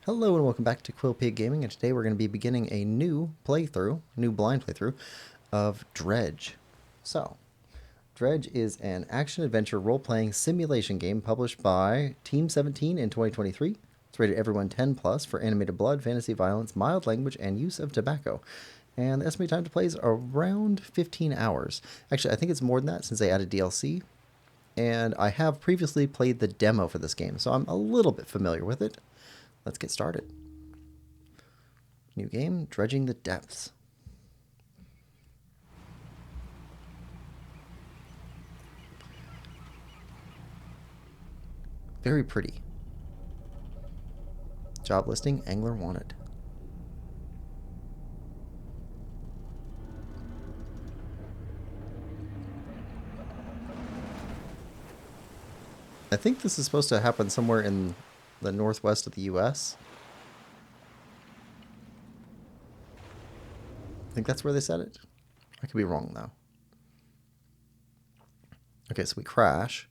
Hello and welcome back to Quillpig Gaming, and today we're going to be beginning a new blind playthrough of Dredge. So, Dredge is an action-adventure role-playing simulation game published by Team 17 in 2023. It's rated everyone 10+ for animated blood, fantasy violence, mild language, and use of tobacco. And the estimated time to play is around 15 hours. Actually, I think it's more than that since they added DLC. And I have previously played the demo for this game, so I'm a little bit familiar with it. Let's get started. New game, Dredging the Depths. Very pretty. Job listing, angler wanted. I think this is supposed to happen somewhere in the northwest of the US. I think that's where they said it. I could be wrong, though. Okay, so we crash.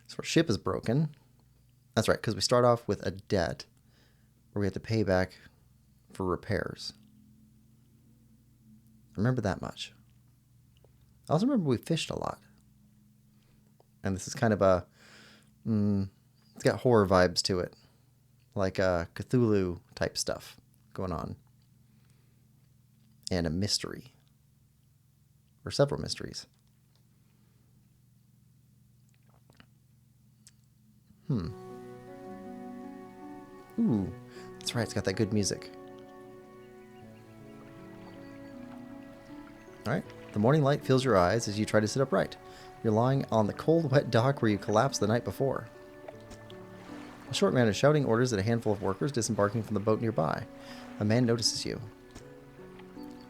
So our ship is broken. That's right, because we start off with a debt where we have to pay back for repairs. I remember that much. I also remember we fished a lot. And this is kind of a... it's got horror vibes to it. Like Cthulhu type stuff going on. And a mystery. Or several mysteries. Ooh, that's right, it's got that good music. Alright, the morning light fills your eyes as you try to sit upright. You're lying on the cold, wet dock where you collapsed the night before. A short man is shouting orders at a handful of workers disembarking from the boat nearby. A man notices you.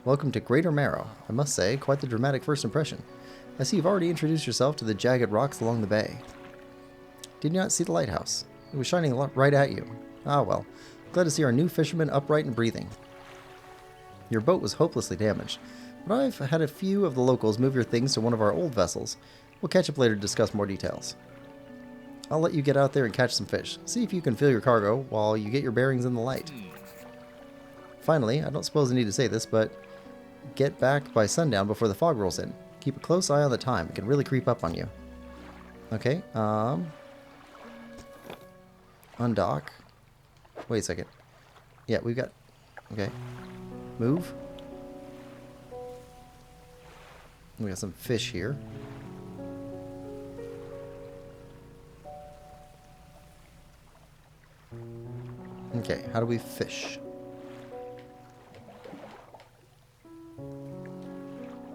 Welcome to Greater Marrow. I must say, quite the dramatic first impression. I see you've already introduced yourself to the jagged rocks along the bay. Did you not see the lighthouse? It was shining right at you. Ah well, glad to see our new fisherman upright and breathing. Your boat was hopelessly damaged, but I've had a few of the locals move your things to one of our old vessels. We'll catch up later to discuss more details. I'll let you get out there and catch some fish. See if you can fill your cargo while you get your bearings in the light. Finally, I don't suppose I need to say this, but get back by sundown before the fog rolls in. Keep a close eye on the time. It can really creep up on you. Okay, undock. Wait a second. Yeah, we've got... Okay. Move. We got some fish here. Okay, how do we fish?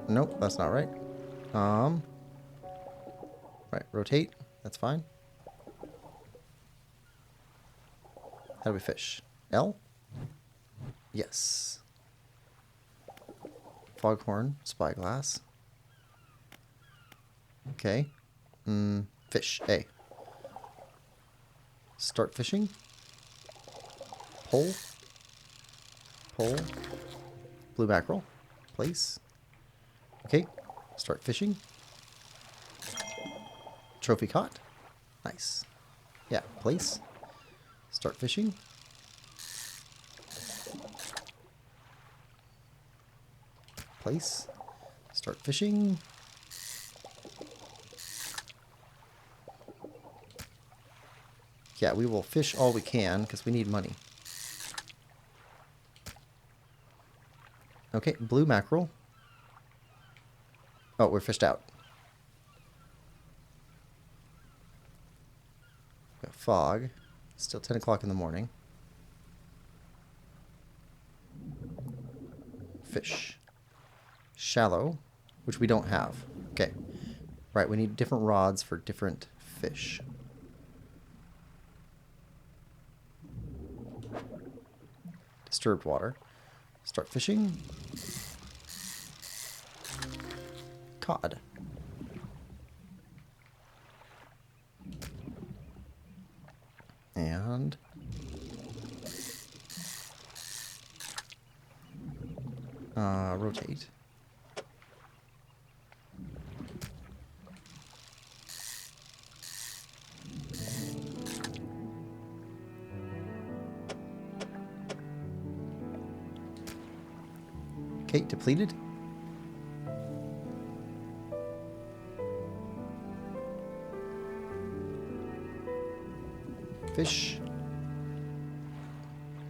Nope, that's not right. Right, rotate. That's fine. How do we fish? L? Yes. Foghorn, spyglass. Okay. Fish. A. Start fishing. Pole. Pole. Blue mackerel. Place. Okay. Start fishing. Trophy caught. Nice. Yeah, place. Start fishing. Place. Start fishing. Yeah, we will fish all we can because we need money. Okay, blue mackerel. Oh, we're fished out. Got fog. Still 10 o'clock in the morning. Fish. Shallow, which we don't have. Okay. Right, we need different rods for different fish. Disturbed water. Start fishing. Cod. And rotate. Okay, depleted. Fish.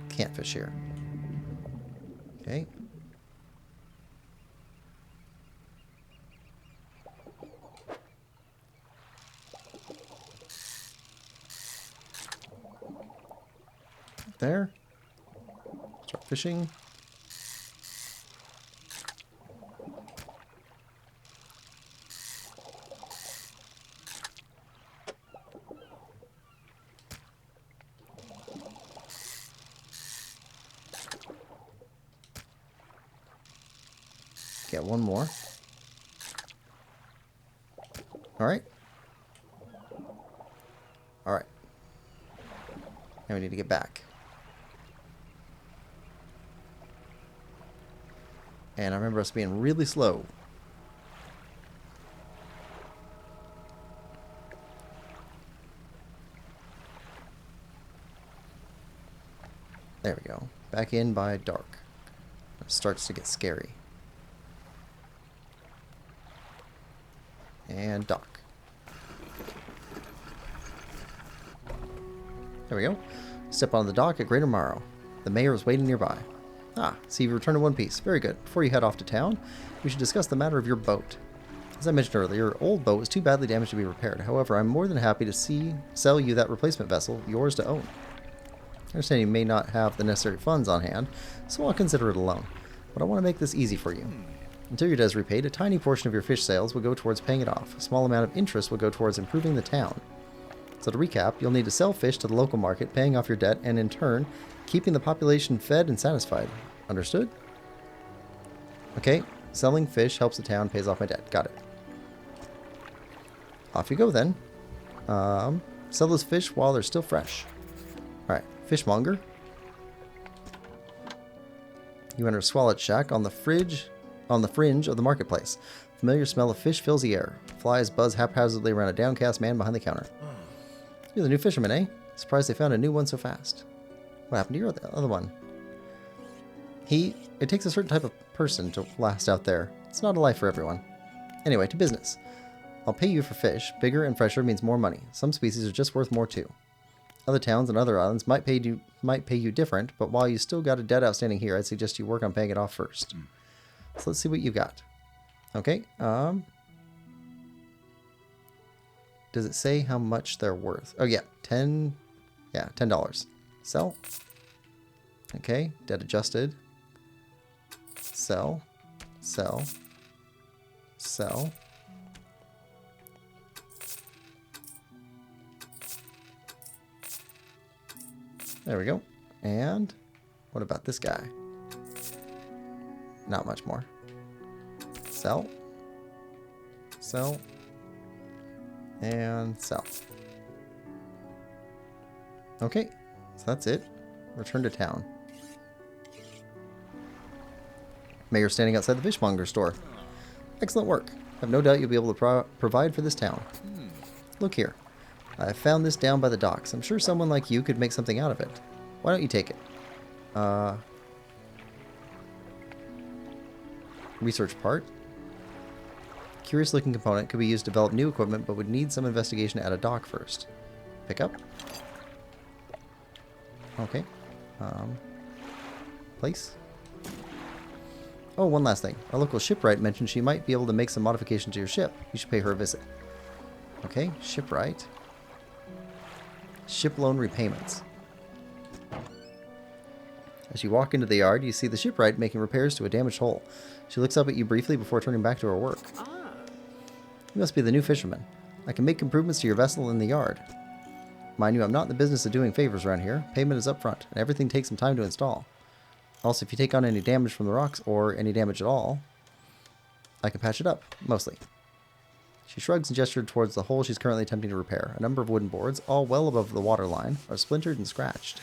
Can't fish here. Okay. There. Start fishing. Get one more. All right. All right. Now we need to get back. And I remember us being really slow. There we go. Back in by dark. It starts to get scary. And dock. There we go. Step on the dock at Greater Morrow. The mayor is waiting nearby. Ah, so you've returned in one piece. Very good. Before you head off to town, we should discuss the matter of your boat. As I mentioned earlier, your old boat was too badly damaged to be repaired. However, I'm more than happy to sell you that replacement vessel, yours to own. I understand you may not have the necessary funds on hand, so I'll consider it a loan. But I want to make this easy for you. Until your debt is repaid, a tiny portion of your fish sales will go towards paying it off. A small amount of interest will go towards improving the town. So to recap, you'll need to sell fish to the local market, paying off your debt, and in turn, keeping the population fed and satisfied. Understood? Okay, selling fish helps the town, pays off my debt. Got it. Off you go then. Sell those fish while they're still fresh. Alright, fishmonger. You enter a swallow shack on the fringe of the marketplace. Familiar smell of fish fills the air. Flies buzz haphazardly around a downcast man behind the counter. You're the new fisherman, eh? Surprised they found a new one so fast. What happened to your other one? It takes a certain type of person to last out there. It's not a life for everyone. Anyway, to business. I'll pay you for fish. Bigger and fresher means more money. Some species are just worth more too. Other towns and other islands might pay you different, but while you still got a debt outstanding here, I'd suggest you work on paying it off first. So let's see what you got. Okay. Does it say how much they're worth? Oh yeah, $10. Sell. Okay, debt adjusted. Sell. Sell. Sell. There we go. And what about this guy? Not much more. Sell. Sell. And sell. Okay, so that's it. Return to town. Mayor standing outside the fishmonger store. Excellent work. I have no doubt you'll be able to provide for this town. Look here. I found this down by the docks. I'm sure someone like you could make something out of it. Why don't you take it? Research part. Curious looking component could be used to develop new equipment, but would need some investigation at a dock first. Pick up. Okay. Place. Oh, one last thing. Our local shipwright mentioned she might be able to make some modifications to your ship. You should pay her a visit. Okay, shipwright. Ship loan repayments. As you walk into the yard, you see the shipwright making repairs to a damaged hull. She looks up at you briefly before turning back to her work. You must be the new fisherman. I can make improvements to your vessel in the yard. Mind you, I'm not in the business of doing favors around here. Payment is up front, and everything takes some time to install. Also, if you take on any damage from the rocks, or any damage at all, I can patch it up, mostly. She shrugs and gestures towards the hole she's currently attempting to repair. A number of wooden boards, all well above the water line, are splintered and scratched.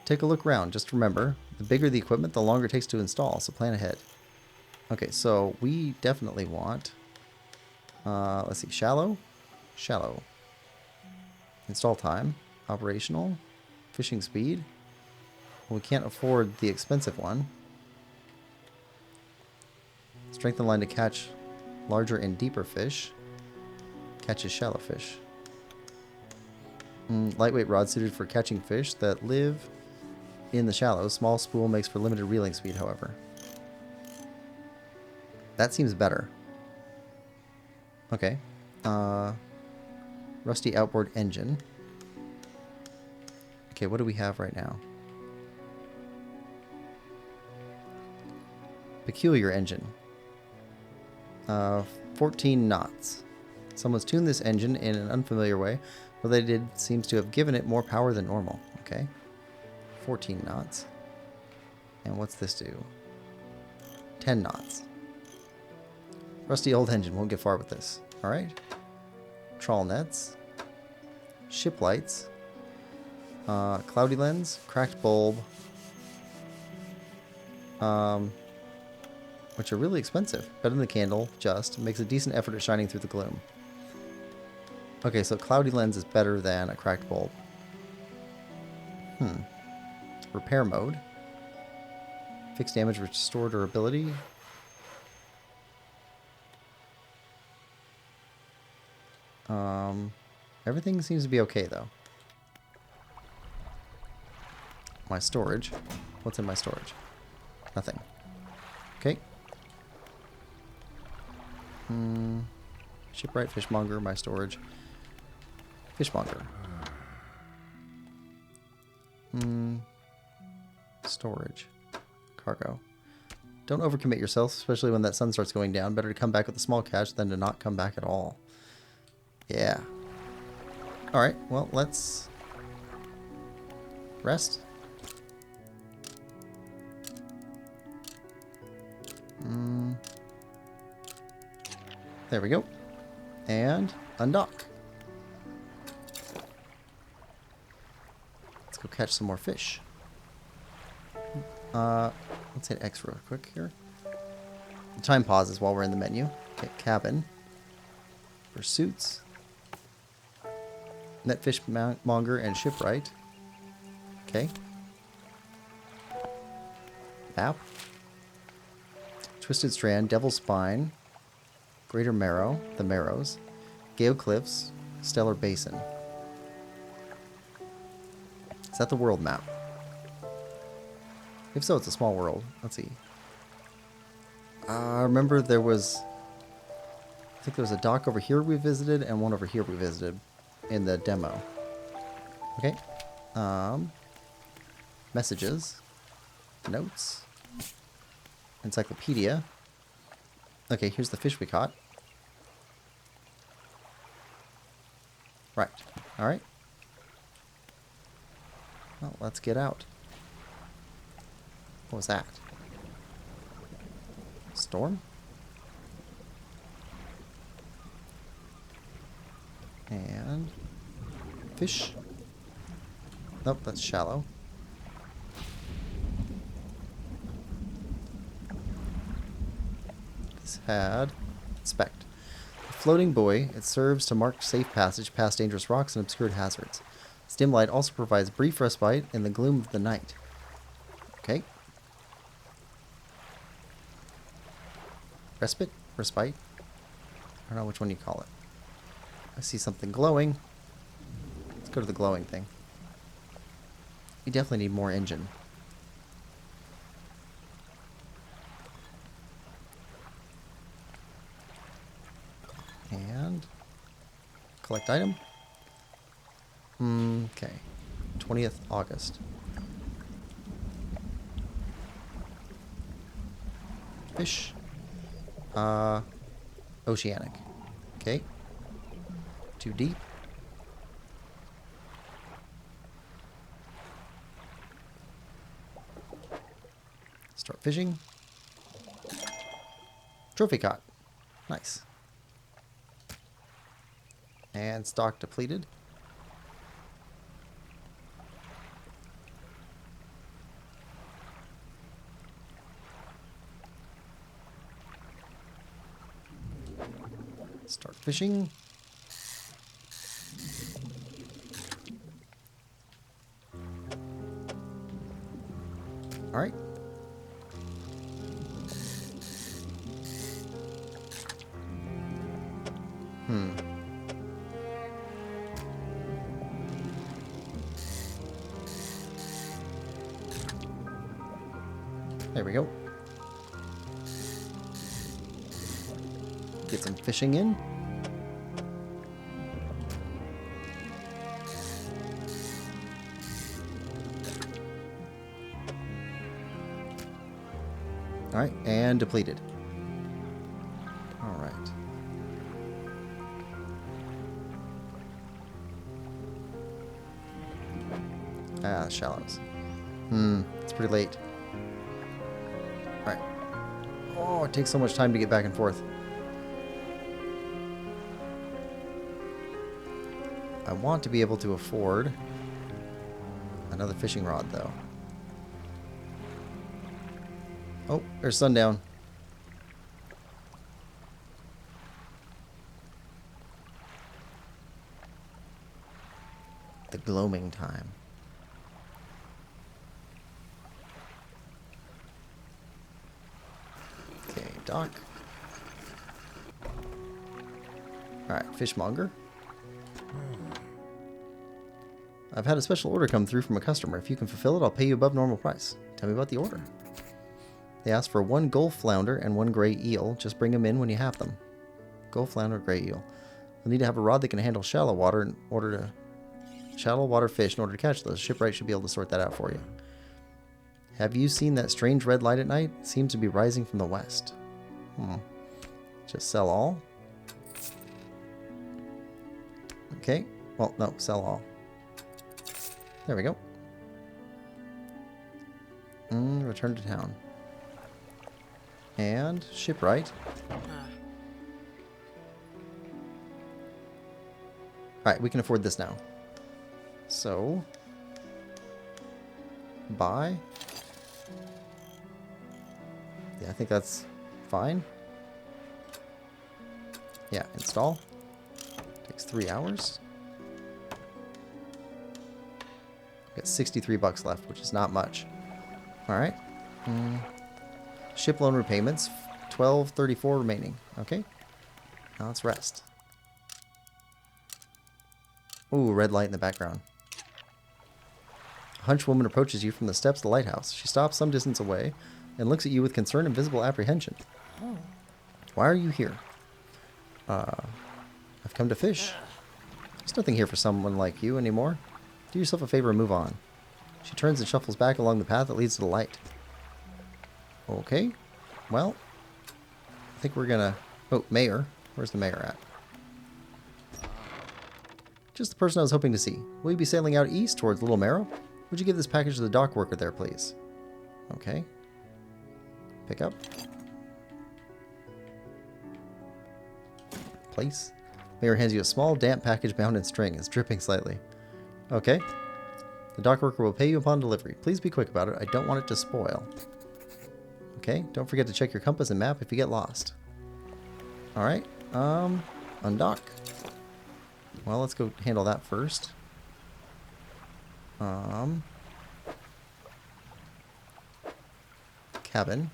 Take a look around. Just remember, the bigger the equipment, the longer it takes to install, so plan ahead. Okay, so we definitely want... let's see, shallow. Shallow. Install time. Operational. Fishing speed. Well, we can't afford the expensive one. Strengthen line to catch larger and deeper fish. Catches shallow fish. Lightweight rod suited for catching fish that live in the shallows. Small spool makes for limited reeling speed, however. That seems better. Okay. Rusty outboard engine. Okay, what do we have right now? Peculiar engine. 14 knots. Someone's tuned this engine in an unfamiliar way. What they did seems to have given it more power than normal. Okay. 14 knots. And what's this do? 10 knots. Rusty old engine. Won't get far with this. Alright. Trawl nets. Ship lights. Cloudy lens. Cracked bulb. Which are really expensive. Better than the candle, just. Makes a decent effort at shining through the gloom. Okay, so cloudy lens is better than a cracked bulb. Repair mode. Fixed damage, restore durability. Everything seems to be okay, though. My storage. What's in my storage? Nothing. Okay. Shipwright, fishmonger, my storage. Fishmonger. Storage. Cargo. Don't overcommit yourself, especially when that sun starts going down. Better to come back with a small catch than to not come back at all. Yeah. Alright, well, let's rest. There we go. And undock. Let's go catch some more fish. Let's hit X real quick here. The time pauses while we're in the menu. Okay, cabin. Pursuits. Net fishmonger and shipwright. Okay. Map. Twisted Strand, Devil's Spine, Greater Marrow, the Marrows, Gale Cliffs, Stellar Basin. Is that the world map? If so, it's a small world. Let's see. I remember there was... I think there was a dock over here we visited and one over here we visited in the demo. Okay. Messages. Notes. Encyclopedia. Okay, here's the fish we caught. Right. Alright. Well, let's get out. What was that? Storm? And... fish? Nope, that's shallow. This had... inspect. A floating buoy. It serves to mark safe passage past dangerous rocks and obscured hazards. This dim light also provides brief respite in the gloom of the night. Okay. Respite? Respite? I don't know which one you call it. I see something glowing. Let's go to the glowing thing. We definitely need more engine. And collect item. Okay. 20th August. Fish. Oceanic. Okay. Too deep. Start fishing. Trophy caught. Nice. And stock depleted. Start fishing. All right. There we go. Get some fishing in. Alright, and depleted. Alright. Ah, shallows. It's pretty late. Alright. Oh, it takes so much time to get back and forth. I want to be able to afford another fishing rod, though. Oh, there's sundown. The gloaming time. Okay, dock. Alright, fishmonger. I've had a special order come through from a customer. If you can fulfill it, I'll pay you above normal price. Tell me about the order. They asked for 1 gulf flounder and 1 gray eel. Just bring them in when you have them. Gulf flounder, gray eel. You'll need to have a rod that can handle shallow water fish in order to catch those. Shipwright should be able to sort that out for you. Have you seen that strange red light at night? It seems to be rising from the west. Just sell all. Okay. Well, no, sell all. There we go. Return to town. And shipwright. Alright, we can afford this now. So, buy. Yeah, I think that's fine. Yeah, install. Takes 3 hours. Got 63 bucks left, which is not much. Alright. Ship loan repayments, 1234 remaining. Okay. Now let's rest. Ooh, red light in the background. A hunchwoman approaches you from the steps of the lighthouse. She stops some distance away and looks at you with concern and visible apprehension. Oh. Why are you here? I've come to fish. There's nothing here for someone like you anymore. Do yourself a favor and move on. She turns and shuffles back along the path that leads to the light. Okay. Well, I think we're gonna... Oh, mayor. Where's the mayor at? Just the person I was hoping to see. Will you be sailing out east towards Little Marrow? Would you give this package to the dock worker there, please? Okay. Pick up. Place. Mayor hands you a small, damp package bound in string. It's dripping slightly. Okay. The dock worker will pay you upon delivery. Please be quick about it. I don't want it to spoil. Okay. Don't forget to check your compass and map if you get lost. Alright. Undock. Well, let's go handle that first. Cabin.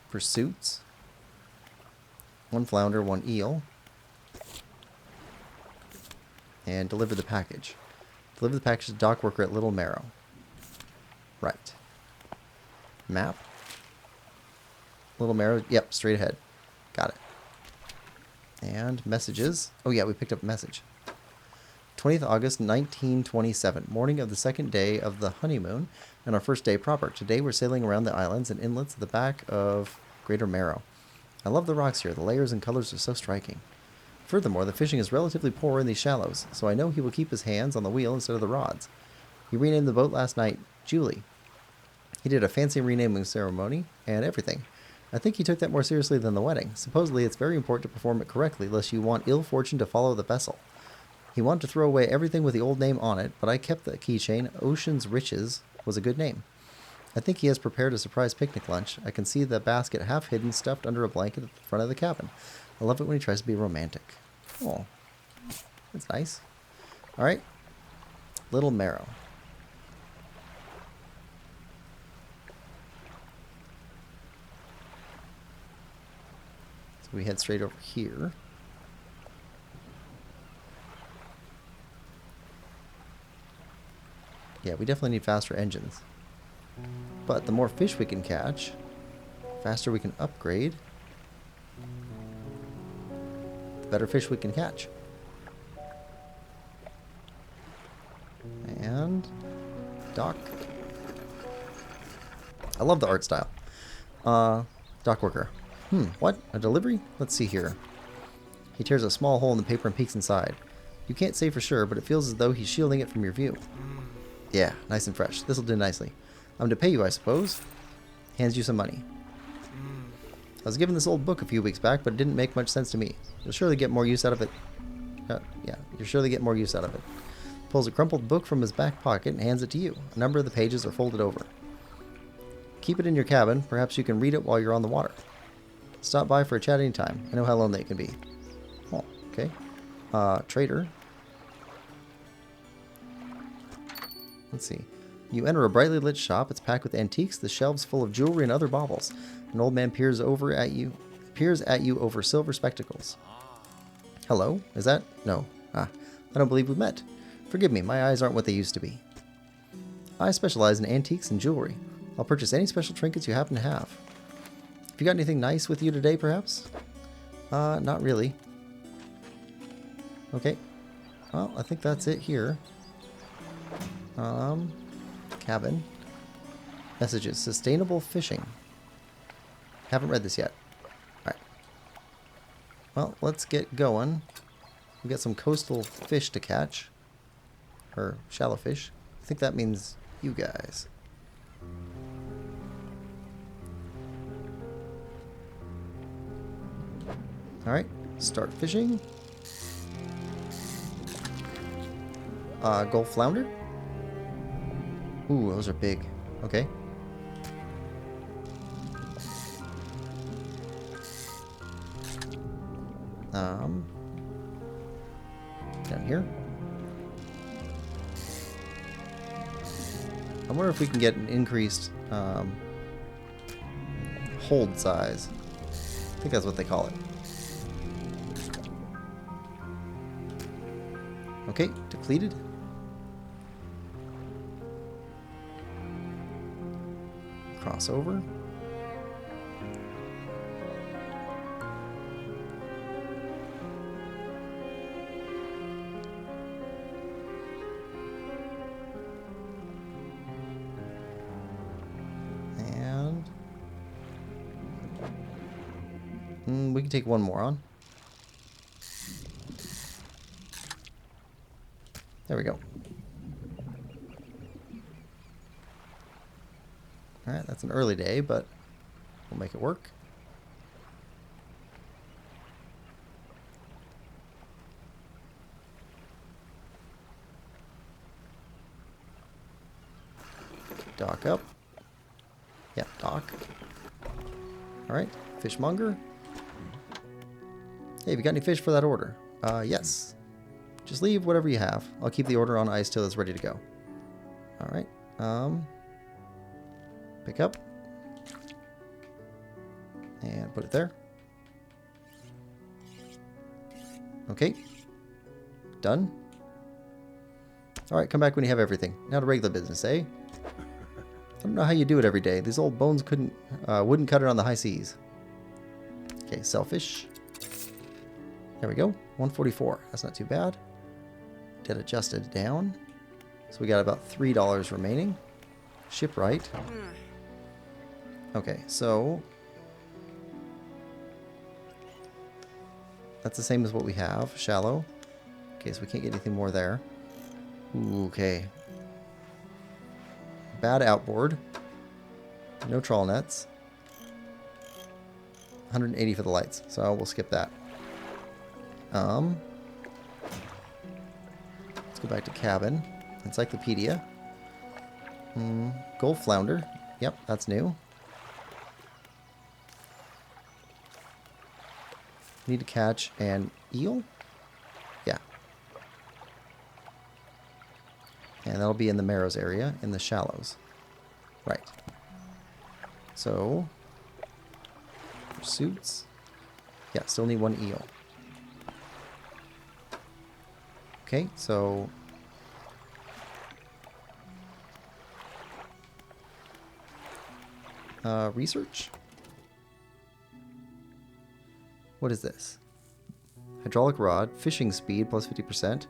Pursuits. 1 flounder, 1 eel. And deliver the package. Deliver the package to the dock worker at Little Marrow. Right. Map. Little Marrow. Yep, straight ahead. Got it. And messages. Oh yeah, we picked up a message. 20th August 1927. Morning of the 2nd day of the honeymoon and our first day proper. Today we're sailing around the islands and inlets at the back of Greater Marrow. I love the rocks here. The layers and colors are so striking. Furthermore, the fishing is relatively poor in these shallows, so I know he will keep his hands on the wheel instead of the rods. He renamed the boat last night Julie. He did a fancy renaming ceremony and everything. I think he took that more seriously than the wedding. Supposedly, it's very important to perform it correctly, lest you want ill fortune to follow the vessel. He wanted to throw away everything with the old name on it, but I kept the keychain. Ocean's Riches was a good name. I think he has prepared a surprise picnic lunch. I can see the basket half hidden, stuffed under a blanket at the front of the cabin. I love it when he tries to be romantic. Oh, that's nice. All right, Little Marrow. So we head straight over here. Yeah, we definitely need faster engines. But the more fish we can catch, faster we can upgrade, the better fish we can catch. And dock. I love the art style. Dock worker. What? A delivery? Let's see here. He tears a small hole in the paper and peeks inside. You can't say for sure, but it feels as though he's shielding it from your view. Yeah, nice and fresh. This'll do nicely. I'm to pay you, I suppose. Hands you some money. I was given this old book a few weeks back, but it didn't make much sense to me. You'll surely get more use out of it. Yeah, you'll surely get more use out of it. Pulls a crumpled book from his back pocket and hands it to you. A number of the pages are folded over. Keep it in your cabin. Perhaps you can read it while you're on the water. Stop by for a chat anytime. I know how lonely it can be. Oh, okay. Trader. Let's see. You enter a brightly lit shop. It's packed with antiques, the shelves full of jewelry and other baubles. An old man peers at you over silver spectacles. Hello? Is that? No. I don't believe we met. Forgive me, my eyes aren't what they used to be. I specialize in antiques and jewelry. I'll purchase any special trinkets you happen to have. Have you got anything nice with you today, perhaps? Not really. Okay. Well, I think that's it here. Cabin. Messages. Sustainable fishing. Haven't read this yet. Alright. Well, let's get going. We got some coastal fish to catch. Or shallow fish. I think that means you guys. Alright. Start fishing. Gulf flounder. Ooh, those are big. Okay. Down here. I wonder if we can get an increased hold size. I think that's what they call it. Okay, depleted. Crossover. And we can take one more on. There we go. Alright, that's an early day, but we'll make it work. Dock up. Yeah, dock. Alright, fishmonger. Hey, have you got any fish for that order? Yes. Just leave whatever you have. I'll keep the order on ice till it's ready to go. Alright. Pick up. And put it there. Okay. Done. Alright, come back when you have everything. Now to regular business, eh? I don't know how you do it every day. These old bones wouldn't cut it on the high seas. Okay, selfish. There we go. 144. That's not too bad. Get adjusted down. So we got about $3 remaining. Shipwright. Okay, so that's the same as what we have. Shallow. Okay, so we can't get anything more there. Ooh, okay. Bad outboard. No trawl nets. 180 for the lights, so we'll skip that. Let's go back to cabin. Encyclopedia. Gold flounder. Yep, that's new. Need to catch an eel. Yeah. And that'll be in the Marrows area, in the shallows. Right. So, pursuits. Yeah, still need one eel. Okay, so Research? What is this? Hydraulic rod, fishing speed plus 50%,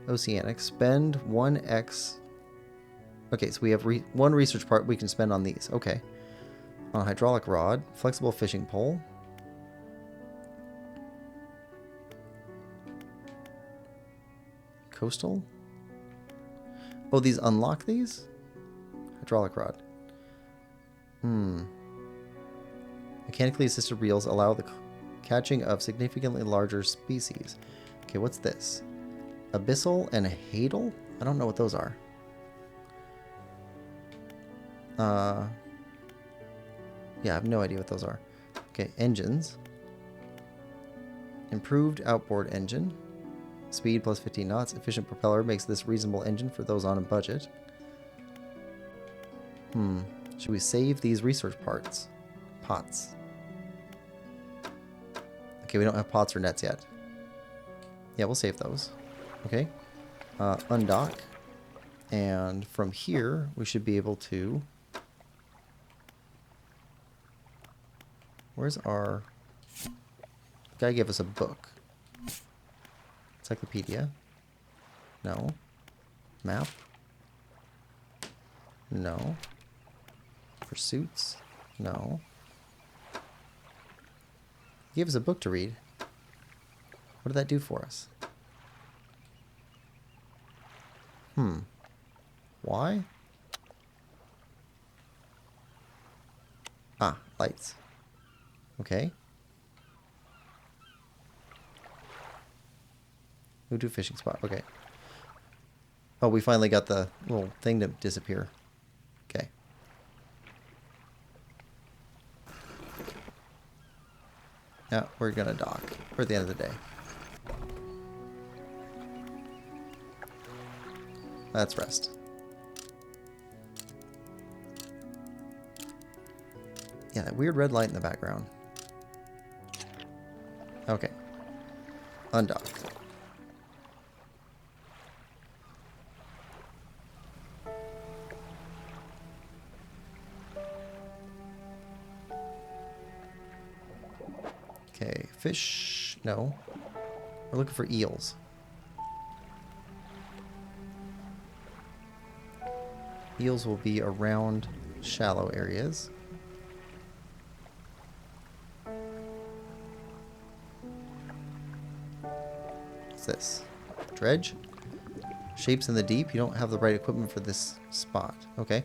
oceanic, spend 1x. Okay, so we have one research part we can spend on these. Okay. On hydraulic rod, flexible fishing pole. Coastal? Oh, these unlock these? Hydraulic rod. Mechanically assisted reels allow the catching of significantly larger species. Okay, what's this? Abyssal and Hadal? I don't know what those are. Yeah, I have no idea what those are. Okay, engines. Improved outboard engine. Speed plus 15 knots. Efficient propeller makes this reasonable engine for those on a budget. Should we save these research parts? Pots. Okay, we don't have pots or nets yet. Yeah, we'll save those. Okay. Undock. And from here, we should be able to... Where's our... The guy gave us a book. Encyclopedia. No. Map. No. Pursuits. No. He gave us a book to read. What did that do for us? Why? Ah, lights. Okay. Go to fishing spot. Okay. Oh, we finally got the little thing to disappear. Okay. Yeah, we're gonna dock for the end of the day. Let's rest. Yeah, that weird red light in the background. Okay. Undock. Okay, fish. No. We're looking for eels. Eels will be around shallow areas. What's this? Dredge? Shapes in the deep. You don't have the right equipment for this spot. Okay.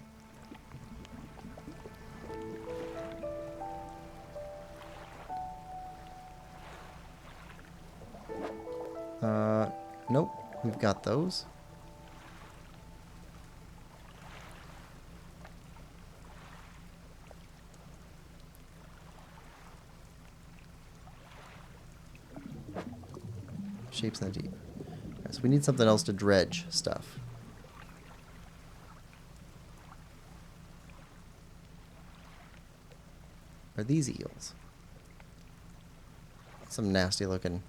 Nope. We've got those. Shapes in the deep. Okay, so we need something else to dredge stuff. Are these eels? Some nasty looking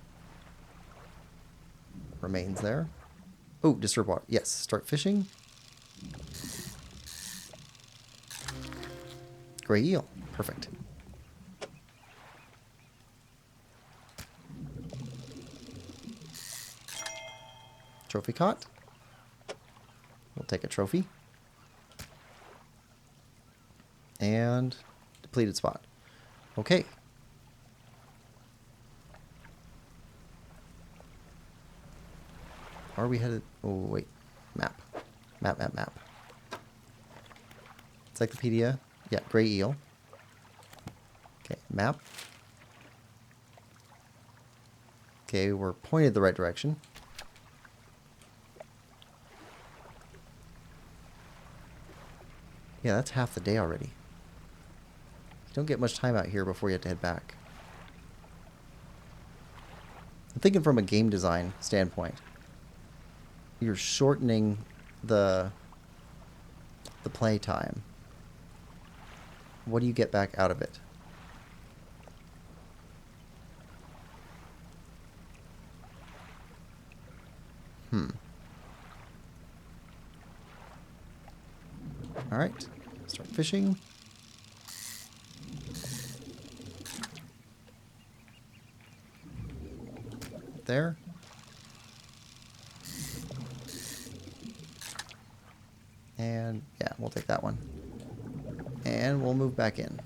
remains there. Oh, disturb water. Yes, start fishing. Gray eel. Perfect. Trophy caught. We'll take a trophy. And depleted spot. Okay. Are we headed? Oh, wait. Map. Map. Encyclopedia. Yeah, gray eel. Okay, map. Okay, we're pointed the right direction. Yeah, that's half the day already. You don't get much time out here before you have to head back. I'm thinking from a game design standpoint. You're shortening the play time. What do you get back out of it? All right, start fishing. there. And yeah, we'll take that one. And we'll move back in.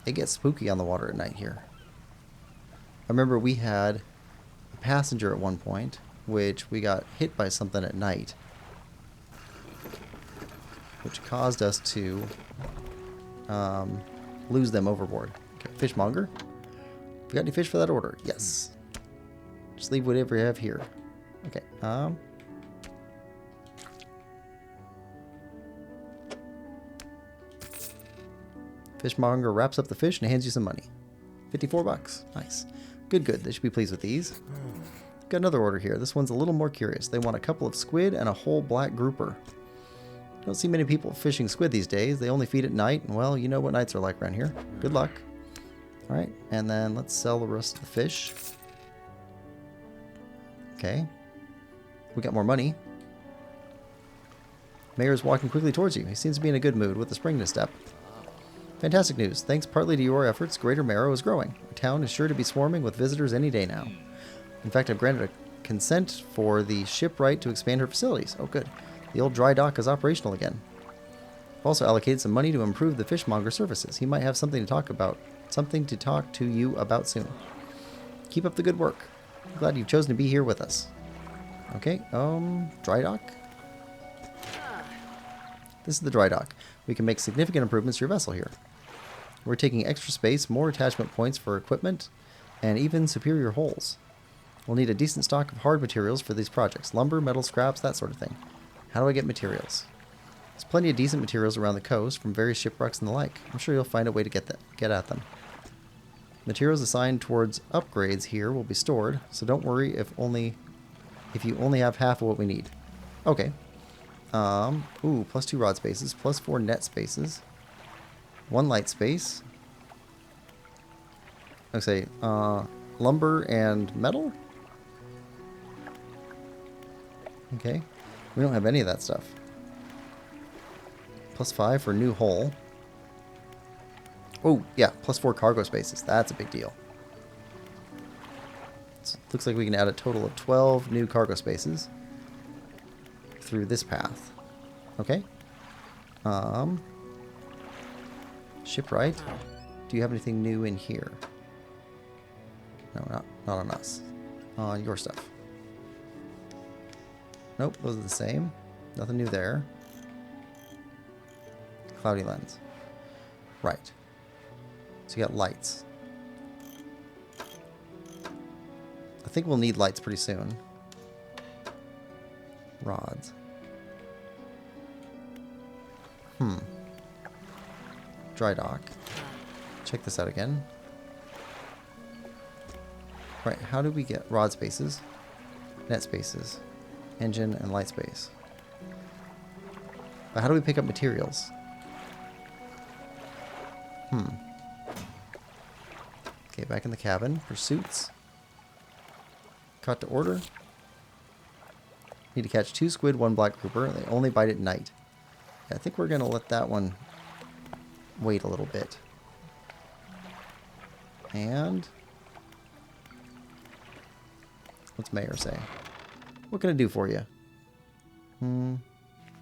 It gets spooky on the water at night here. I remember we had a passenger at one point, which we got hit by something at night, which caused us to lose them overboard. Okay, fishmonger. We got any fish for that order? Yes. Just leave whatever you have here. Okay. Fishmonger wraps up the fish and hands you some money. 54 bucks. Nice. Good, good. They should be pleased with these. Got another order here. This one's a little more curious. They want a couple of squid and a whole black grouper. Don't see many people fishing squid these days. They only feed at night, and well, you know what nights are like around here. Good luck. Alright, and then let's sell the rest of the fish. Okay. We got more money. Mayor's walking quickly towards you. He seems to be in a good mood with a spring in his step. Fantastic news. Thanks partly to your efforts, Greater Marrow is growing. Our town is sure to be swarming with visitors any day now. In fact, I've granted a consent for the shipwright to expand her facilities. Oh, good. The old dry dock is operational again. I've also allocated some money to improve the fishmonger services. He might have something to talk to you about soon. Keep up the good work. I'm glad you've chosen to be here with us. Okay, dry dock. This is the dry dock. We can make significant improvements to your vessel here. We're taking extra space, more attachment points for equipment, and even superior hulls. We'll need a decent stock of hard materials for these projects. Lumber, metal scraps, that sort of thing. How do I get materials? There's plenty of decent materials around the coast from various shipwrecks and the like. I'm sure you'll find a way to get at them. Materials assigned towards upgrades here will be stored, so don't worry if you only have half of what we need. Okay. Ooh, plus 2 rod spaces, plus 4 net spaces, 1 light space. Let's say, lumber and metal? Okay. We don't have any of that stuff. Plus 5 for new hull. Oh, yeah, plus 4 cargo spaces. That's a big deal. So looks like we can add a total of 12 new cargo spaces through this path. Okay. Shipwright. Do you have anything new in here? No, not on us. On your stuff. Nope, those are the same. Nothing new there. Cloudy lens. Right. So you got lights. I think we'll need lights pretty soon. Rods. Dry dock. Check this out again. Right, how do we get rod spaces? Net spaces. Engine and light space. But how do we pick up materials? Okay, back in the cabin. Pursuits. Caught to order. Need to catch 2 squid, 1 black grouper. They only bite at night. Yeah, I think we're going to let that one wait a little bit. And what's Mayor say? What can I do for you? I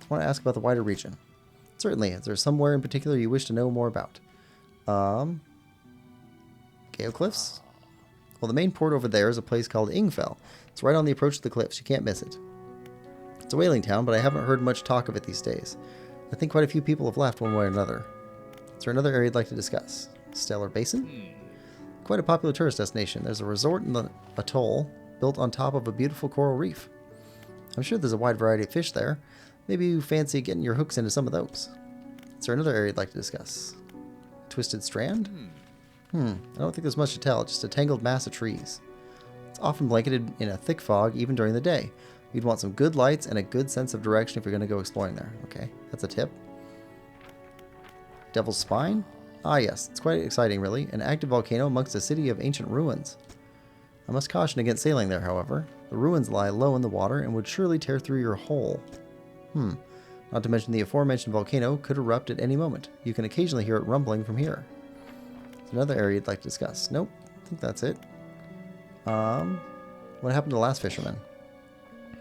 want to ask about the wider region. Certainly. Is there somewhere in particular you wish to know more about? Gale Cliffs? Well, the main port over there is a place called Ingfell. It's right on the approach to the cliffs. You can't miss it. It's a whaling town, but I haven't heard much talk of it these days. I think quite a few people have left one way or another. Is there another area you'd like to discuss? Stellar Basin? Quite a popular tourist destination. There's a resort in the atoll built on top of a beautiful coral reef. I'm sure there's a wide variety of fish there. Maybe you fancy getting your hooks into some of those. Is there another area you'd like to discuss? Twisted Strand? I don't think there's much to tell, just a tangled mass of trees. It's often blanketed in a thick fog, even during the day. You'd want some good lights and a good sense of direction if you're going to go exploring there. Okay, that's a tip. Devil's Spine? Ah yes, it's quite exciting really. An active volcano amongst a city of ancient ruins. I must caution against sailing there, however. The ruins lie low in the water and would surely tear through your hull. Not to mention the aforementioned volcano could erupt at any moment. You can occasionally hear it rumbling from here. Another area you'd like to discuss? Nope. I think that's it. What happened to the last fisherman?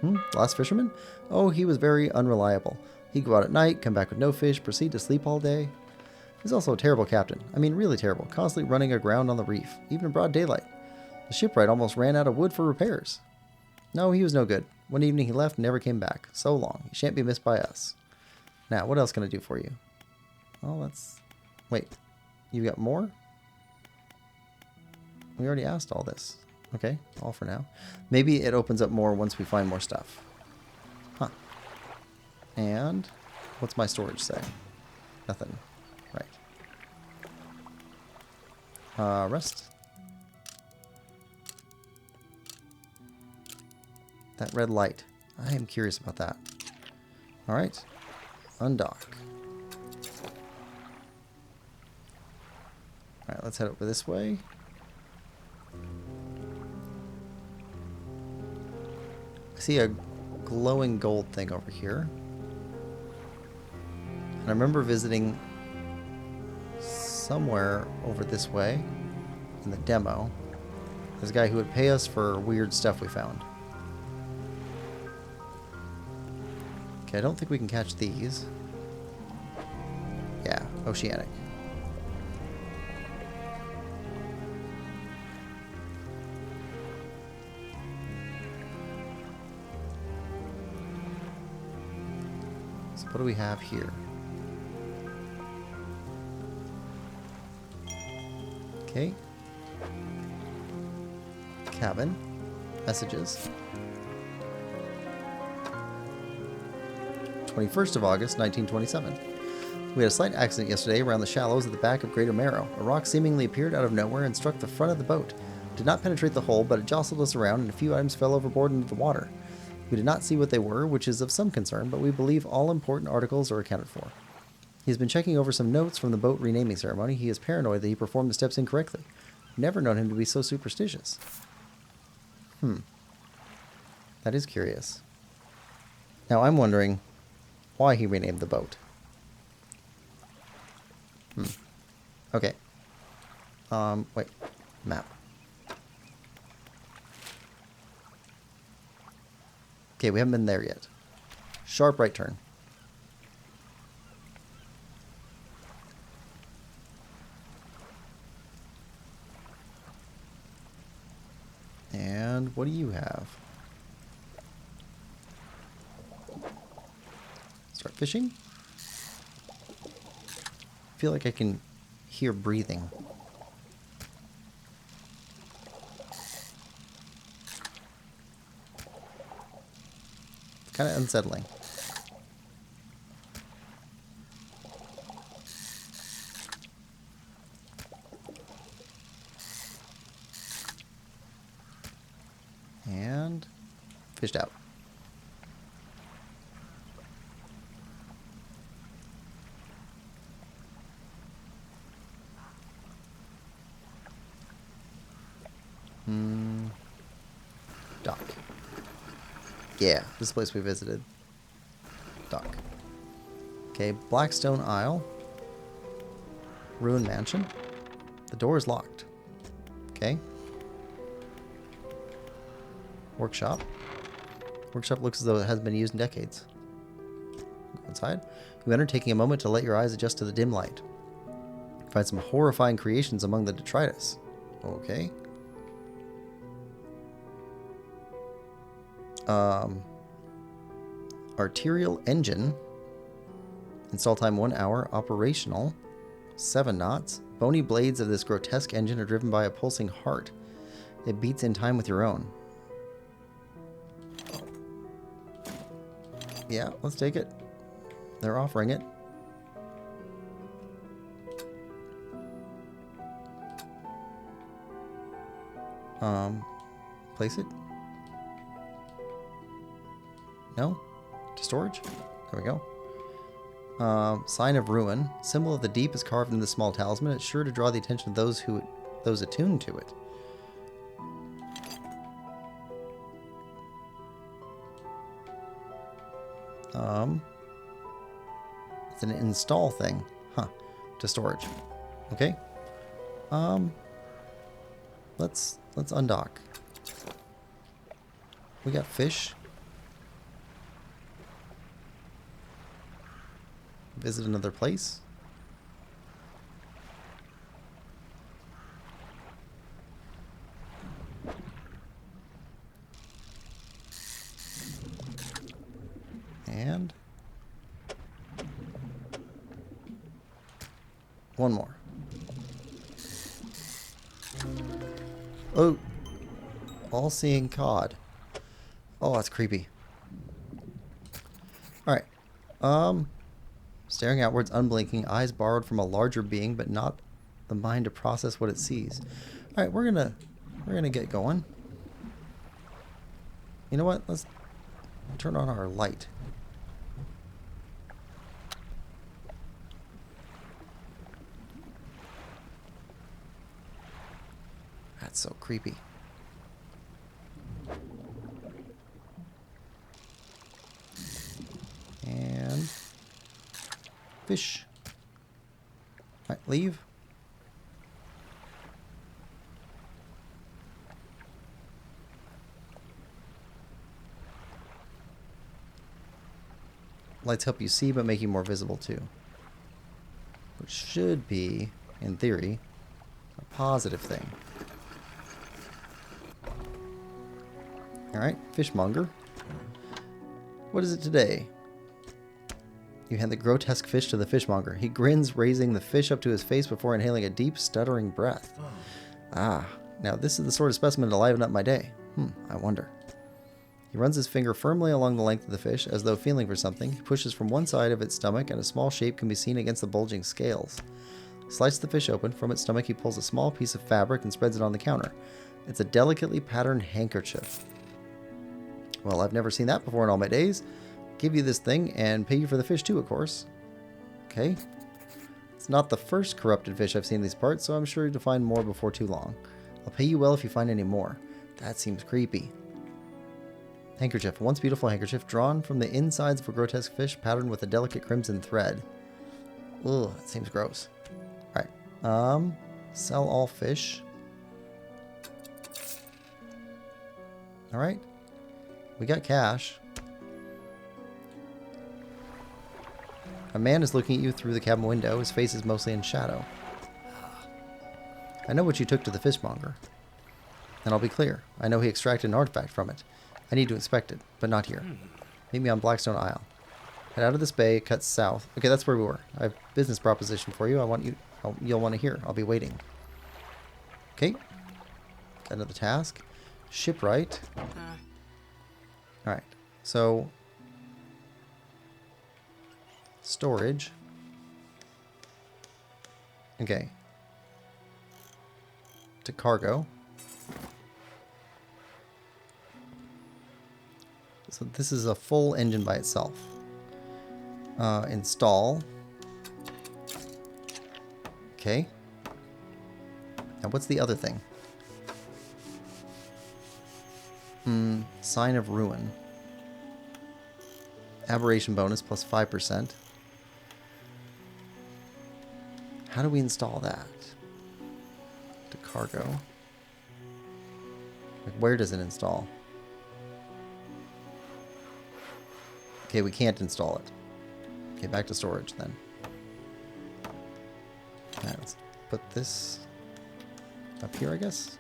The last fisherman? Oh, he was very unreliable. He'd go out at night, come back with no fish, proceed to sleep all day. He's also a terrible captain. I mean, really terrible. Constantly running aground on the reef, even in broad daylight. The shipwright almost ran out of wood for repairs. No, he was no good. One evening he left and never came back. So long. He shan't be missed by us. Now, what else can I do for you? Oh, that's... Wait. You got more? We already asked all this. Okay, all for now. Maybe it opens up more once we find more stuff. Huh. And what's my storage say? Nothing. Right. Rest. That red light. I am curious about that. Alright. Undock. Alright, let's head over this way. I see a glowing gold thing over here. And I remember visiting somewhere over this way in the demo. There's a guy who would pay us for weird stuff we found. Okay, I don't think we can catch these. Yeah, oceanic. So what do we have here? Okay. Cabin. Messages. 21st of August, 1927. We had a slight accident yesterday around the shallows at the back of Greater Marrow. A rock seemingly appeared out of nowhere and struck the front of the boat. It did not penetrate the hull, but it jostled us around and a few items fell overboard into the water. We did not see what they were, which is of some concern, but we believe all important articles are accounted for. He has been checking over some notes from the boat renaming ceremony. He is paranoid that he performed the steps incorrectly. I've never known him to be so superstitious. That is curious. Now I'm wondering why he renamed the boat. Okay. Wait. Map. Okay, we haven't been there yet. Sharp right turn. And what do you have? Start fishing. I feel like I can hear breathing. It's kind of unsettling. And fished out. Dock. Yeah, this place we visited. Dock. Okay, Blackstone Isle. Ruined Mansion. The door is locked. Okay. Workshop. Workshop looks as though it hasn't been used in decades. Go inside. You enter, taking a moment to let your eyes adjust to the dim light. Find some horrifying creations among the detritus. Okay. Arterial engine. Install time 1 hour. Operational 7 knots. Bony blades of this grotesque engine are driven by a pulsing heart. It beats in time with your own. Yeah, let's take it. They're offering it. Place it? No? To storage? There we go. Sign of ruin. Symbol of the deep is carved into the small talisman. It's sure to draw the attention of those attuned to it. It's an install thing. Huh. To storage. Okay. Let's undock. We got fish. Visit another place. And one more. Oh, all-seeing cod. Oh, that's creepy. All right. Staring outwards, unblinking, eyes borrowed from a larger being, but not the mind to process what it sees. All right, we're gonna get going. You know what? Let's turn on our light. That's so creepy. And fish. All right, leave. Lights help you see, but make you more visible too. Which should be, in theory, a positive thing. Alright, fishmonger. What is it today? You hand the grotesque fish to the fishmonger. He grins, raising the fish up to his face before inhaling a deep, stuttering breath. Ah, now this is the sort of specimen to liven up my day. I wonder. He runs his finger firmly along the length of the fish, as though feeling for something. He pushes from one side of its stomach, and a small shape can be seen against the bulging scales. He slices the fish open. From its stomach, he pulls a small piece of fabric and spreads it on the counter. It's a delicately patterned handkerchief. Well, I've never seen that before in all my days. Give you this thing and pay you for the fish too, of course. Okay. It's not the first corrupted fish I've seen in these parts, so I'm sure you'll find more before too long. I'll pay you well if you find any more. That seems creepy. Handkerchief. A once beautiful handkerchief drawn from the insides of a grotesque fish patterned with a delicate crimson thread. Ugh, that seems gross. Alright. Sell all fish. Alright. We got cash. A man is looking at you through the cabin window. His face is mostly in shadow. I know what you took to the fishmonger. And I'll be clear. I know he extracted an artifact from it. I need to inspect it, but not here. Meet me on Blackstone Isle. Head out of this bay, it cuts south. Okay, that's where we were. I have a business proposition for you. You'll want to hear. I'll be waiting. Okay. Got another task. Shipwright. Alright. So storage. Okay. To cargo. So this is a full engine by itself. Install. Okay. Now what's the other thing? Sign of ruin. Aberration bonus plus 5%. How do we install that? To cargo. Like, where does it install? Okay, we can't install it. Okay, back to storage then. Alright, let's put this up here, I guess.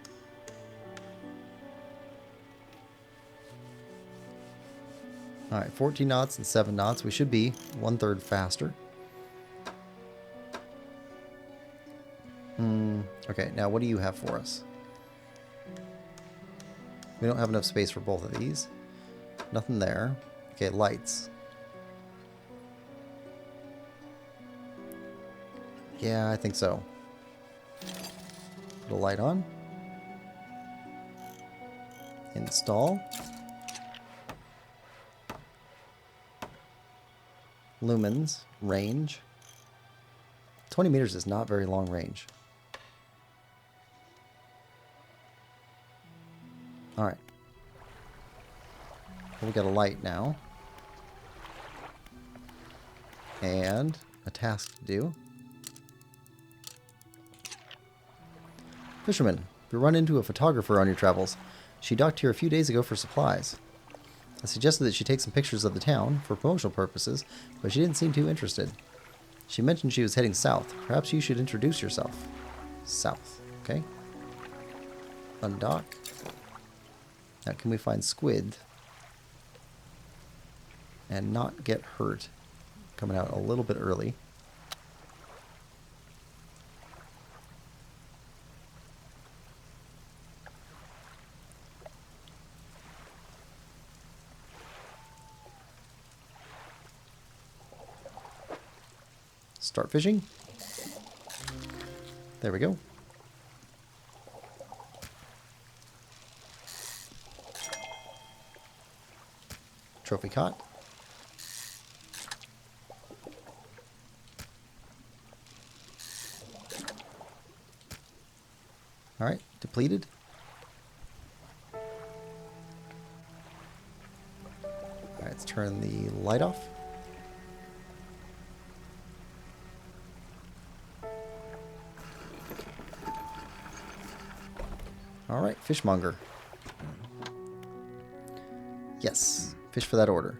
Alright, 14 knots and 7 knots. We should be 1/3 faster. Okay, now what do you have for us? We don't have enough space for both of these. Nothing there. Okay, lights. Yeah, I think so. Put a light on. Install. Lumens. Range. 20 meters is not very long range. Alright. Well, we got a light now. And a task to do. Fisherman, you run into a photographer on your travels. She docked here a few days ago for supplies. I suggested that she take some pictures of the town for promotional purposes, but she didn't seem too interested. She mentioned she was heading south. Perhaps you should introduce yourself. South. Okay. Undock. Now can we find squid and not get hurt? Coming out a little bit early. Start fishing. There we go. Trophy caught. All right, depleted. All right, let's turn the light off. All right, fishmonger. Yes, fish for that order.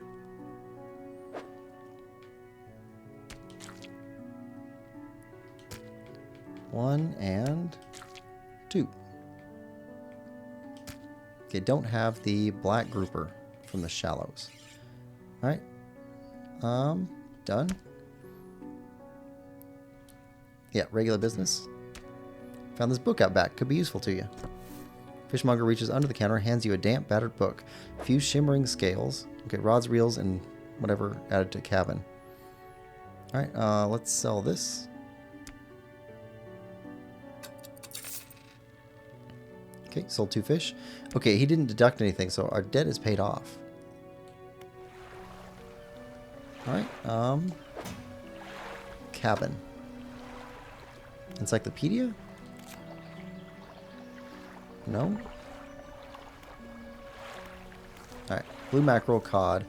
One and two. Okay, don't have the black grouper from the shallows. All right, done. Yeah, regular business. Found this book out back. Could be useful to you. Fishmonger reaches under the counter, hands you a damp, battered book. A few shimmering scales. Okay, rods, reels, and whatever added to cabin. Alright, let's sell this. Okay, sold 2 fish. Okay, he didn't deduct anything, so our debt is paid off. Alright, cabin. Encyclopedia? No? Alright. Blue mackerel, cod,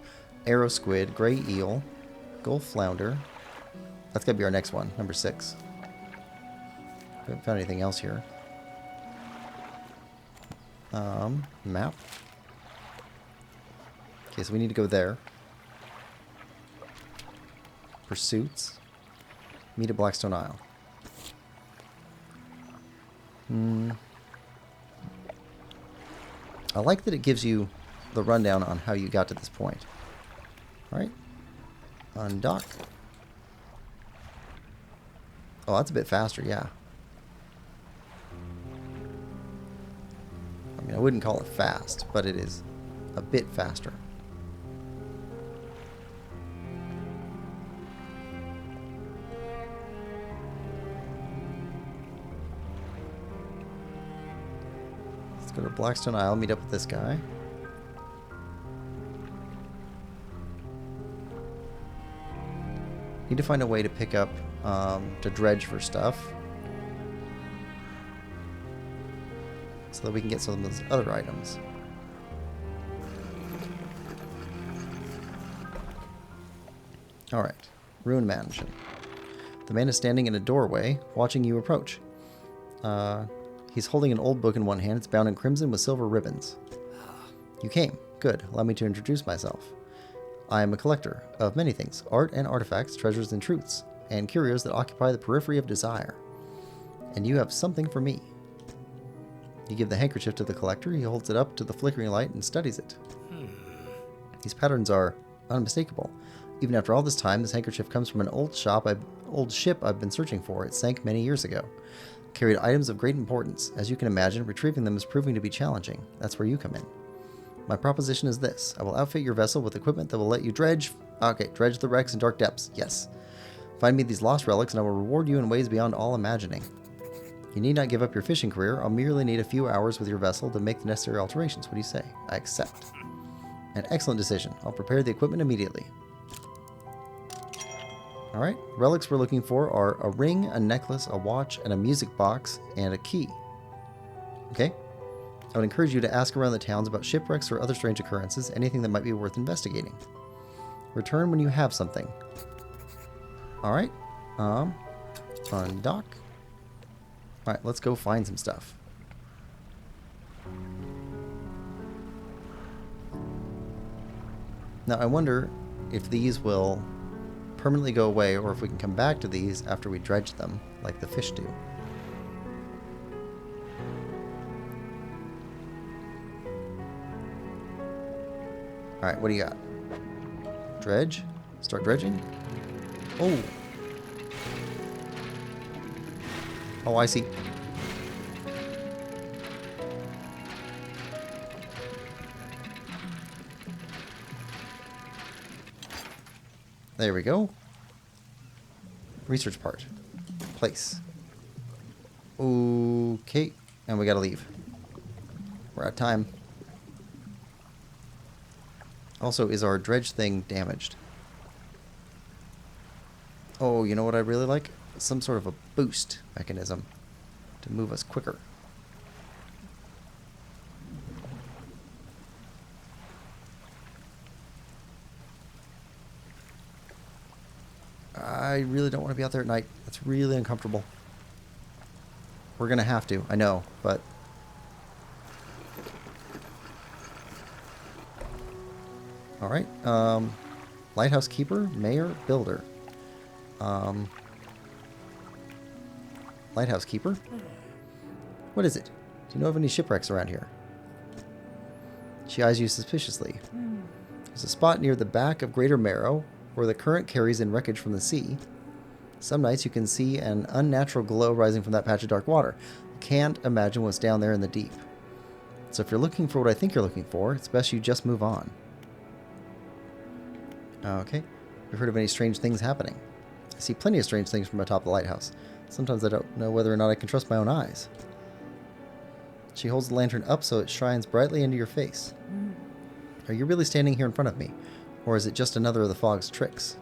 arrow squid, gray eel, gulf flounder. That's gotta be our next one, number 6. We haven't found anything else here. Map. Okay, so we need to go there. Pursuits. Meet at Blackstone Isle. I like that it gives you the rundown on how you got to this point. Alright. Undock. Oh, that's a bit faster, yeah. I mean, I wouldn't call it fast, but it is a bit faster. Go to Blackstone Isle, meet up with this guy. Need to find a way to pick up, to dredge for stuff. So that we can get some of those other items. Alright, Ruin Mansion. The man is standing in a doorway, watching you approach. He's holding an old book in one hand. It's bound in crimson with silver ribbons. You came. Good. Allow me to introduce myself. I am a collector of many things. Art and artifacts, treasures and truths, and curios that occupy the periphery of desire. And you have something for me. You give the handkerchief to the collector. He holds it up to the flickering light and studies it. These patterns are unmistakable. Even after all this time, this handkerchief comes from an old ship I've been searching for. It sank many years ago. Carried items of great importance. As you can imagine, retrieving them is proving to be challenging. That's where you come in. My proposition is this. I will outfit your vessel with equipment that will let you dredge the wrecks in dark depths. Yes. Find me these lost relics and I will reward you in ways beyond all imagining. You need not give up your fishing career. I'll merely need a few hours with your vessel to make the necessary alterations. What do you say? I accept. An excellent decision. I'll prepare the equipment immediately. Alright, relics we're looking for are a ring, a necklace, a watch, and a music box, and a key. Okay? I would encourage you to ask around the towns about shipwrecks or other strange occurrences, anything that might be worth investigating. Return when you have something. Alright, undock. Alright, let's go find some stuff. Now I wonder if these will permanently go away or if we can come back to these after we dredge them, like the fish do. Alright, what do you got? Dredge? Start dredging? Oh! Oh, I see. There we go. Research part. Place. Okay. And we gotta leave. We're out of time. Also, is our dredge thing damaged? Oh, you know what I really like? Some sort of a boost mechanism to move us quicker. I really don't want to be out there at night. It's really uncomfortable. We're gonna have to, I know, but... Alright, Lighthouse Keeper, Mayor, Builder. Lighthouse Keeper? What is it? Do you know of any shipwrecks around here? She eyes you suspiciously. There's a spot near the back of Greater Marrow where the current carries in wreckage from the sea. Some nights you can see an unnatural glow rising from that patch of dark water. You can't imagine what's down there in the deep. So if you're looking for what I think you're looking for, it's best you just move on. Okay. You've heard of any strange things happening? I see plenty of strange things from atop the lighthouse. Sometimes I don't know whether or not I can trust my own eyes. She holds the lantern up so it shines brightly into your face. Are you really standing here in front of me? Or is it just another of the fog's tricks?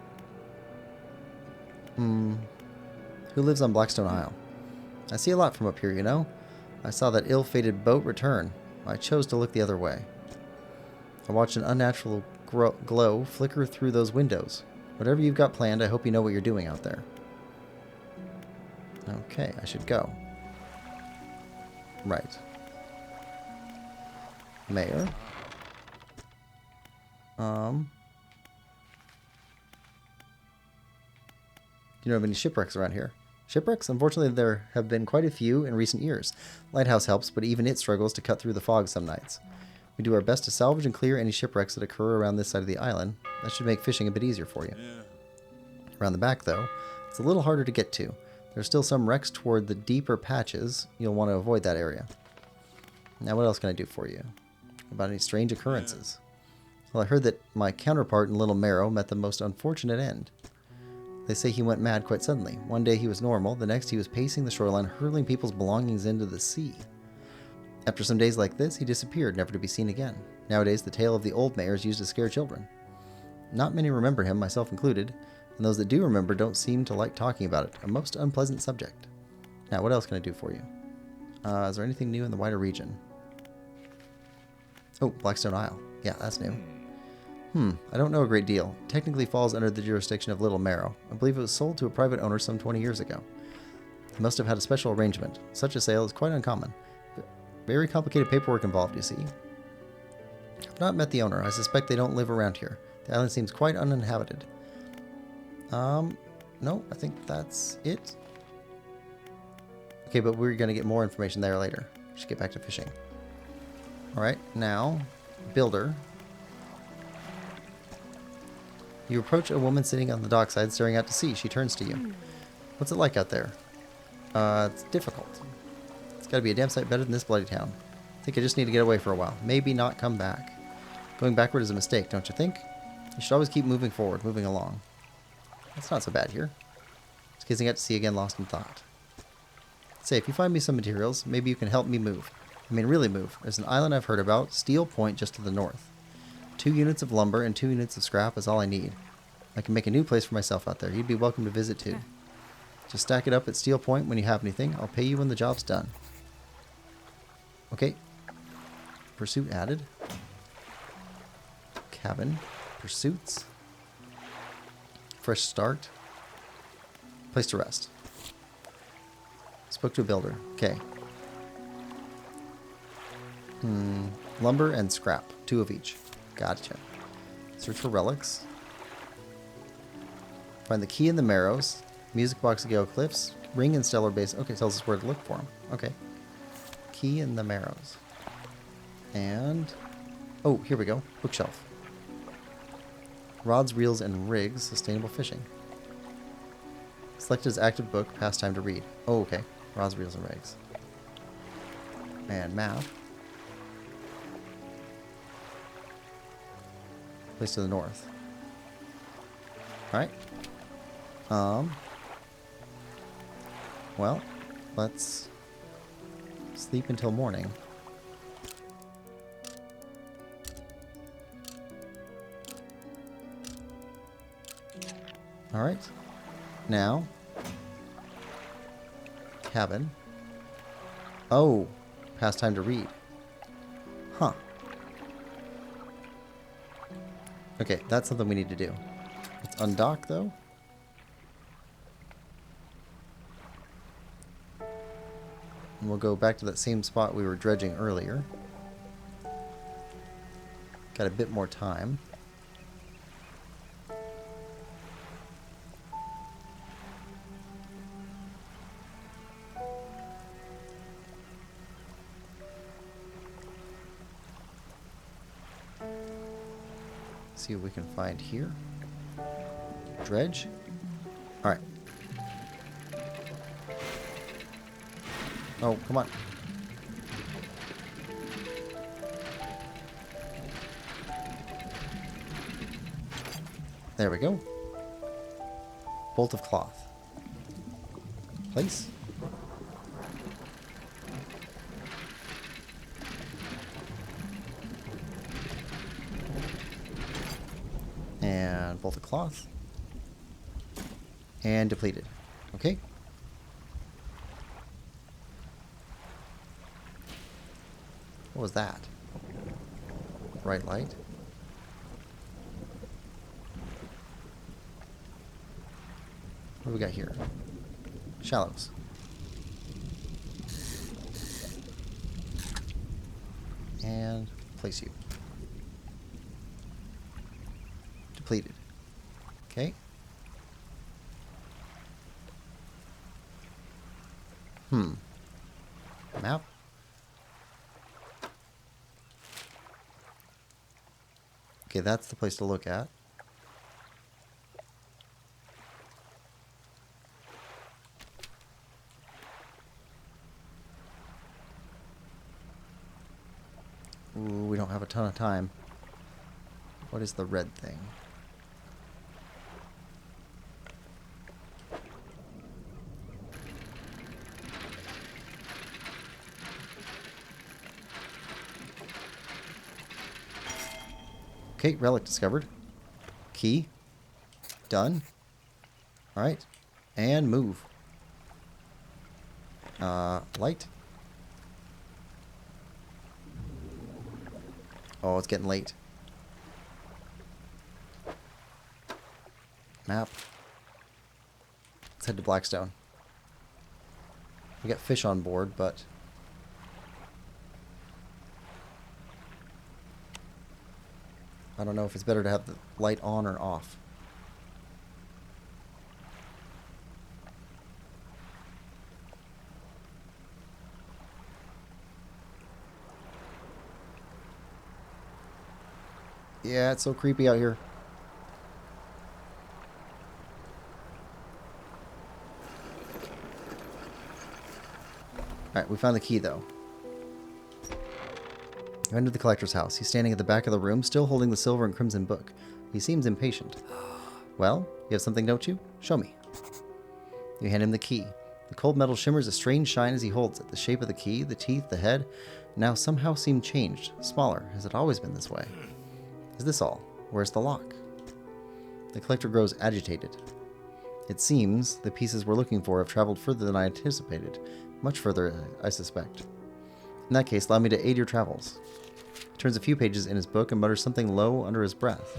Who lives on Blackstone Isle? I see a lot from up here, you know. I saw that ill-fated boat return. I chose to look the other way. I watched an unnatural glow flicker through those windows. Whatever you've got planned, I hope you know what you're doing out there. Okay, I should go. Right. Mayor. Do you know of any shipwrecks around here? Shipwrecks? Unfortunately, there have been quite a few in recent years. Lighthouse helps, but even it struggles to cut through the fog some nights. We do our best to salvage and clear any shipwrecks that occur around this side of the island. That should make fishing a bit easier for you. Yeah. Around the back, though, it's a little harder to get to. There's still some wrecks toward the deeper patches. You'll want to avoid that area. Now, what else can I do for you? About any strange occurrences? Well, I heard that my counterpart in Little Marrow met the most unfortunate end. They say he went mad quite suddenly. One day he was normal, the next he was pacing the shoreline, hurling people's belongings into the sea. After some days like this, he disappeared, never to be seen again. Nowadays, the tale of the old mayor is used to scare children. Not many remember him, myself included, and those that do remember don't seem to like talking about it. A most unpleasant subject. Now, what else can I do for you? Is there anything new in the wider region? Oh, Blackstone Isle. Yeah, that's new. I don't know a great deal. It technically falls under the jurisdiction of Little Marrow. I believe it was sold to a private owner some 20 years ago. He must have had a special arrangement. Such a sale is quite uncommon. Very complicated paperwork involved, you see. I've not met the owner. I suspect they don't live around here. The island seems quite uninhabited. No, I think that's it. Okay, but we're going to get more information there later. Should get back to fishing. Alright, now, Builder. You approach a woman sitting on the dockside staring out to sea. She turns to you. What's it like out there? It's difficult. It's got to be a damn sight better than this bloody town. I think I just need to get away for a while. Maybe not come back. Going backward is a mistake, don't you think? You should always keep moving forward, moving along. That's not so bad here. Just gazing out to sea again, lost in thought. Say, if you find me some materials, maybe you can help me move. I mean, really move. There's an island I've heard about, Steel Point, just to the north. 2 units of lumber and 2 units of scrap is all I need. I can make a new place for myself out there. You'd be welcome to visit too. Just stack it up at Steel Point when you have anything. I'll pay you when the job's done. Okay. Pursuit added. Cabin. Pursuits. Fresh start. Place to rest. Spoke to a builder. Okay. Lumber and scrap. 2 of each. Gotcha. Search for relics. Find the key in the Marrows. Music box at Gale Cliffs. Ring in Stellar Base. Okay, tells us where to look for them. Okay. Key in the Marrows. And... oh, here we go. Bookshelf. Rods, reels, and rigs. Sustainable fishing. Select as active book. Pastime to read. Oh, okay. Rods, reels, and rigs. And map. Place to the north. Alright. Well, let's sleep until morning. Alright. Now, cabin. Oh, pastime to read. Huh. Okay, that's something we need to do. Let's undock, though. And we'll go back to that same spot we were dredging earlier. Got a bit more time. See what we can find here. Dredge. Alright. Oh, come on. There we go. Bolt of cloth. Place. And bolt of cloth. And depleted. Okay. What was that? Bright light. What do we got here? Shallows. And place you. Depleted. Okay. Map. Okay, that's the place to look at. Ooh, we don't have a ton of time. What is the red thing? Okay, relic discovered. Key. Done. Alright. And move. Light. Oh, it's getting late. Map. Let's head to Blackstone. We got fish on board, but... I don't know if it's better to have the light on or off. Yeah, it's so creepy out here. Alright, we found the key though. You enter the collector's house. He's standing at the back of the room, still holding the silver and crimson book. He seems impatient. Well, you have something, don't you? Show me. You hand him the key. The cold metal shimmers a strange shine as he holds it. The shape of the key, the teeth, the head, now somehow seem changed, smaller. Has it always been this way? Is this all? Where's the lock? The collector grows agitated. It seems the pieces we're looking for have traveled further than I anticipated. Much further, I suspect. In that case, allow me to aid your travels. He turns a few pages in his book and mutters something low under his breath.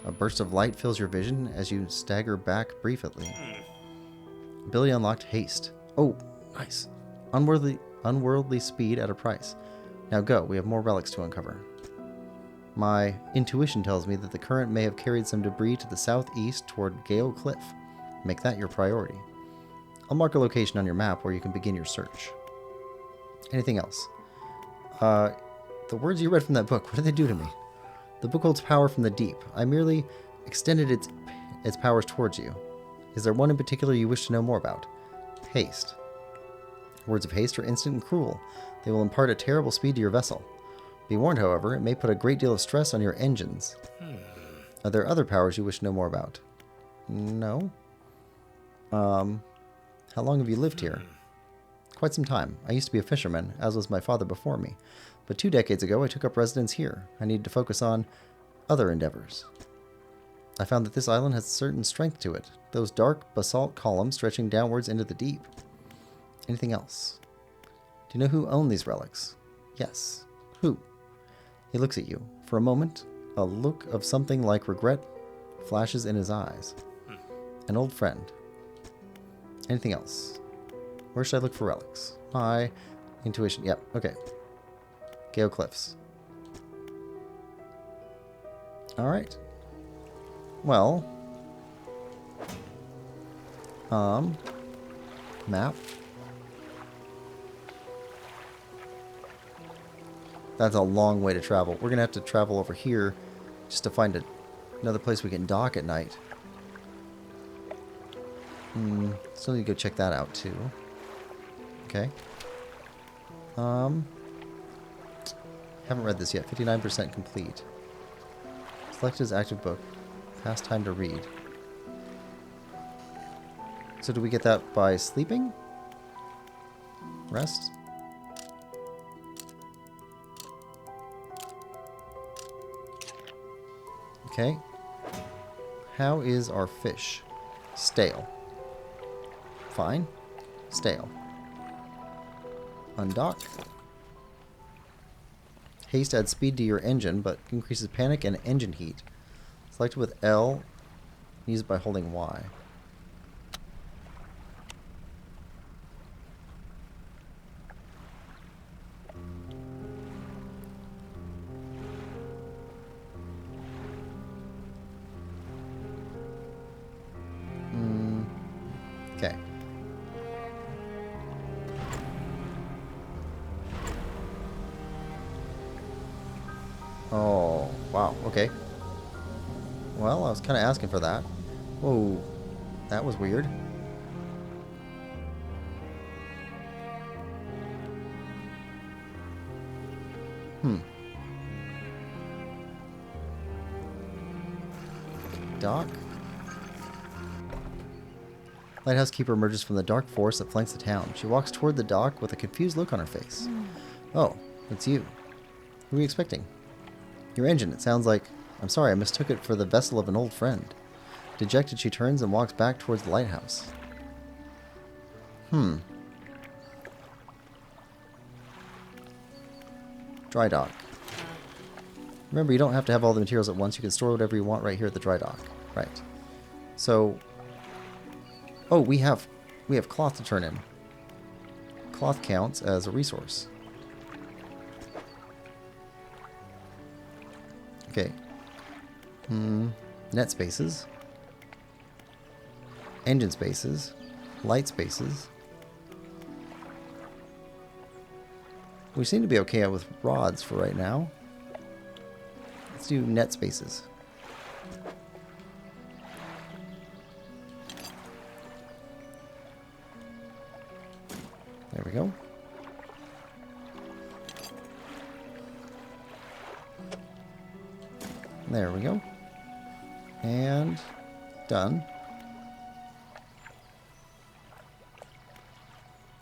A burst of light fills your vision as you stagger back briefly. Ability unlocked, haste. Oh, nice. Unworldly speed at a price. Now go, we have more relics to uncover. My intuition tells me that the current may have carried some debris to the southeast toward Gale Cliff. Make that your priority. I'll mark a location on your map where you can begin your search. Anything else? The words you read from that book, what did they do to me? The book holds power from the deep. I merely extended its powers towards you. Is there one in particular you wish to know more about? Haste. Words of haste are instant and cruel. They will impart a terrible speed to your vessel. Be warned, however, it may put a great deal of stress on your engines. Are there other powers you wish to know more about? No. How long have you lived here? Quite some time. I used to be a fisherman, as was my father before me. But 2 decades ago, I took up residence here. I needed to focus on other endeavors. I found that this island has a certain strength to it. Those dark basalt columns stretching downwards into the deep. Anything else? Do you know who owned these relics? Yes. Who? He looks at you. For a moment, a look of something like regret flashes in his eyes. An old friend. Anything else? Where should I look for relics? My intuition. Yep, okay. Gale Cliffs. Alright. Well. Map. That's a long way to travel. We're going to have to travel over here just to find another place we can dock at night. Still need to go check that out too. Okay. Haven't read this yet. 59% complete. Select as active book. Past time to read. So do we get that by sleeping? Rest? Okay. How is our fish? Stale. Fine. Stale. Undock. Haste adds speed to your engine, but increases panic and engine heat. Select with L. Use it by holding Y. Okay. Oh, wow. Okay. Well, I was kind of asking for that. Whoa. That was weird. Dock. Lighthouse keeper emerges from the dark forest that flanks the town. She walks toward the dock with a confused look on her face. Oh, it's you. Who are you expecting? Your engine, it sounds like... I'm sorry, I mistook it for the vessel of an old friend. Dejected, she turns and walks back towards the lighthouse. Dry dock. Remember, you don't have to have all the materials at once. You can store whatever you want right here at the dry dock. Right. So... Oh, we have cloth to turn in. Cloth counts as a resource. Okay. Net spaces. Engine spaces. Light spaces. We seem to be okay with rods for right now. Let's do net spaces. There we go. There we go. And done.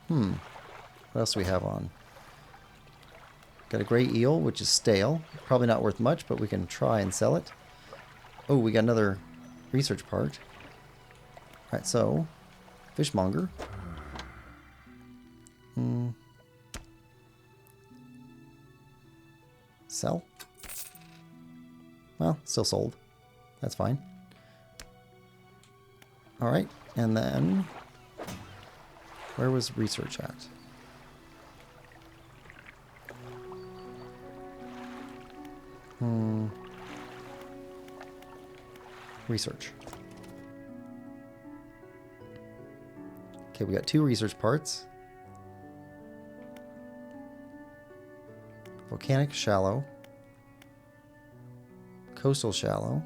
What else do we have on? Got a gray eel, which is stale. Probably not worth much, but we can try and sell it. Oh, we got another research part. Alright, so fishmonger. Sell. Well, still sold. That's fine. Alright, and then... Where was research at? Research. Okay, we got 2 research parts. Volcanic shallow. Coastal shallow.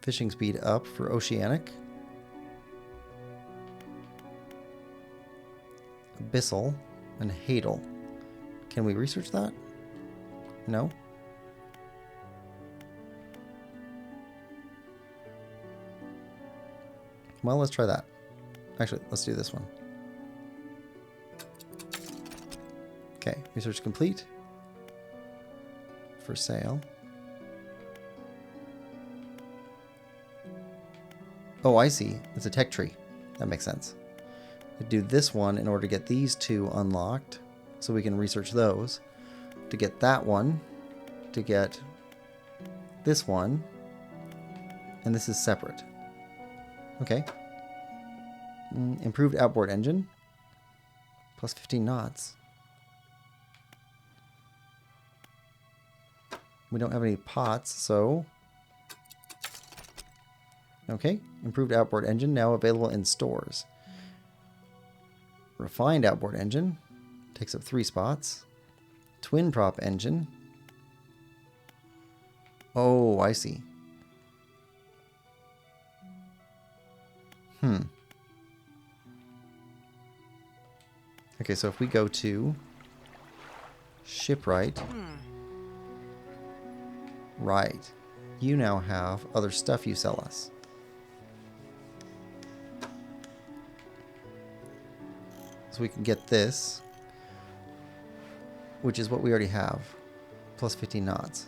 Fishing speed up for oceanic. Abyssal and hadal. Can we research that? No. Well, let's try that. Actually, let's do this one. Okay, research complete. For sale. Oh, I see. It's a tech tree. That makes sense. I do this one in order to get these 2 unlocked, so we can research those. To get that one, to get this one, and this is separate. Okay. Improved outboard engine. Plus 15 knots. We don't have any pots, so... Okay. Improved outboard engine now available in stores. Refined outboard engine. Takes up 3 spots. Twin prop engine. Oh, I see. Okay, so if we go to shipwright, right, you now have other stuff you sell us. So we can get this, which is what we already have, plus 15 knots.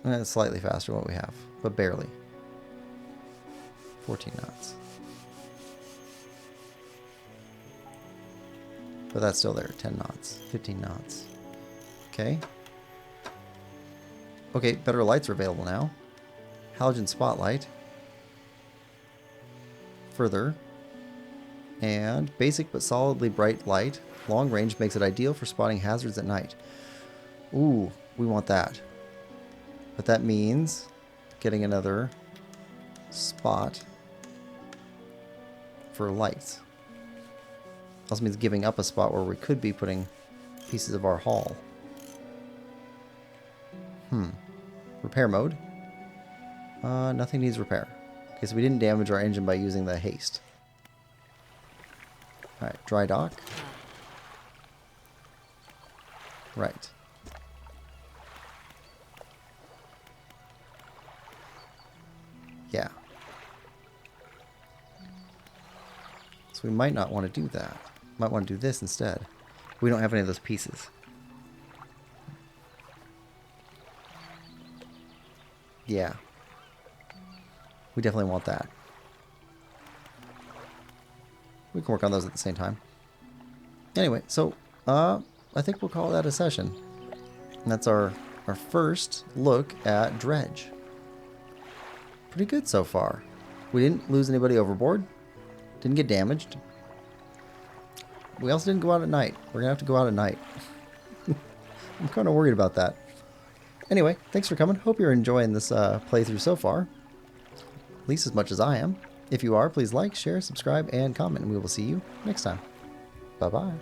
And it's slightly faster than what we have, but barely. 14 knots. But that's still there. 10 knots. 15 knots. Okay. Okay, better lights are available now. Halogen spotlight. Further. And basic but solidly bright light. Long range makes it ideal for spotting hazards at night. Ooh, we want that. But that means getting another spot for lights. Also means giving up a spot where we could be putting pieces of our hull. Repair mode. Nothing needs repair. Okay, so we didn't damage our engine by using the haste. Alright, dry dock. Right. Yeah. So we might not want to do that. Might want to do this instead. We don't have any of those pieces. Yeah. We definitely want that. We can work on those at the same time. Anyway, so I think we'll call that a session. And that's our first look at Dredge. Pretty good so far. We didn't lose anybody overboard. Didn't get damaged. We also didn't go out at night. We're going to have to go out at night. I'm kind of worried about that. Anyway, thanks for coming. Hope you're enjoying this playthrough so far. At least as much as I am. If you are, please like, share, subscribe, and comment. And we will see you next time. Bye-bye.